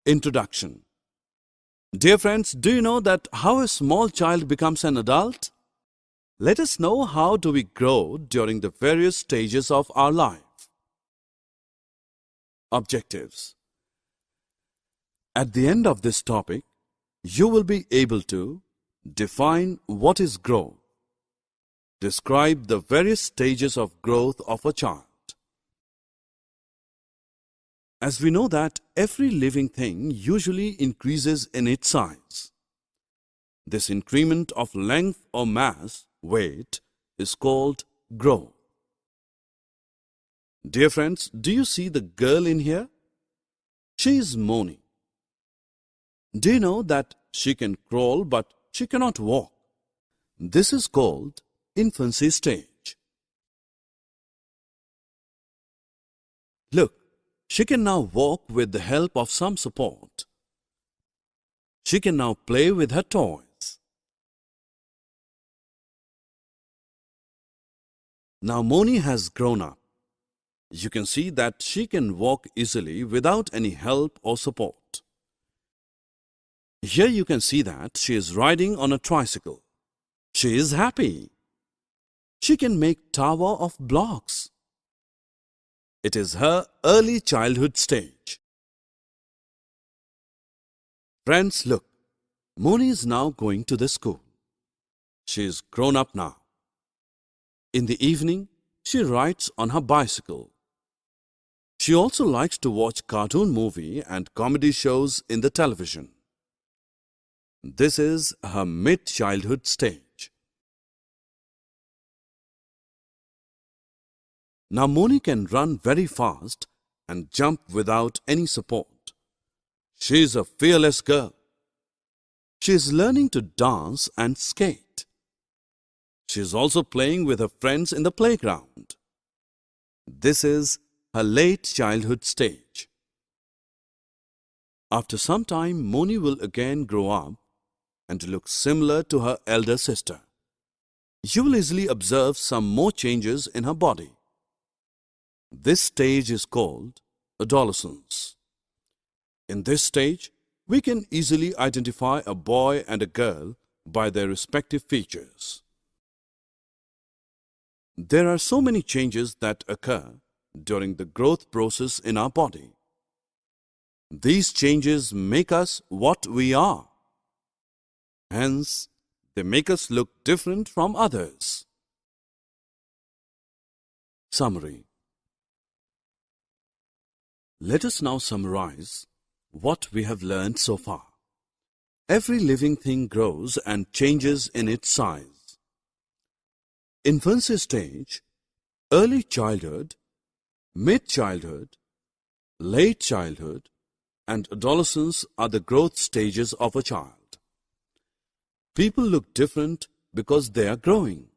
Introduction. Dear friends, do you know that how a small child becomes an adult? Let us know how do we grow during the various stages of our life. Objectives. At the end of this topic, you will be able to define what is growth, describe the various stages of growth of a child. As we know that every living thing usually increases in its size. This increment of length or mass, weight, is called growth. Dear friends, do you see the girl in here? She is Moni. Do you know that she can crawl but she cannot walk? This is called infancy stage. Look, she can now walk with the help of some support. She can now play with her toys. Now Moni has grown up. You can see that she can walk easily without any help or support. Here you can see that she is riding on a tricycle. She is happy. She can make tower of blocks. It is her early childhood stage. Friends, look, Moni is now going to the school. She is grown up now. In the evening, she rides on her bicycle. She also likes to watch cartoon movie and comedy shows in the television. This is her mid-childhood stage. Now Moni can run very fast and jump without any support. She is a fearless girl. She is learning to dance and skate. She is also playing with her friends in the playground. This is her late childhood stage. After some time, Moni will again grow up and look similar to her elder sister. You will easily observe some more changes in her body. This stage is called adolescence. In this stage, we can easily identify a boy and a girl by their respective features. There are so many changes that occur during the growth process in our body. These changes make us what we are. Hence, they make us look different from others. Summary. Let us now summarize what we have learned so far. Every living thing grows and changes in its size. Infancy stage, early childhood, mid-childhood, late childhood, and adolescence are the growth stages of a child. People look different because they are growing.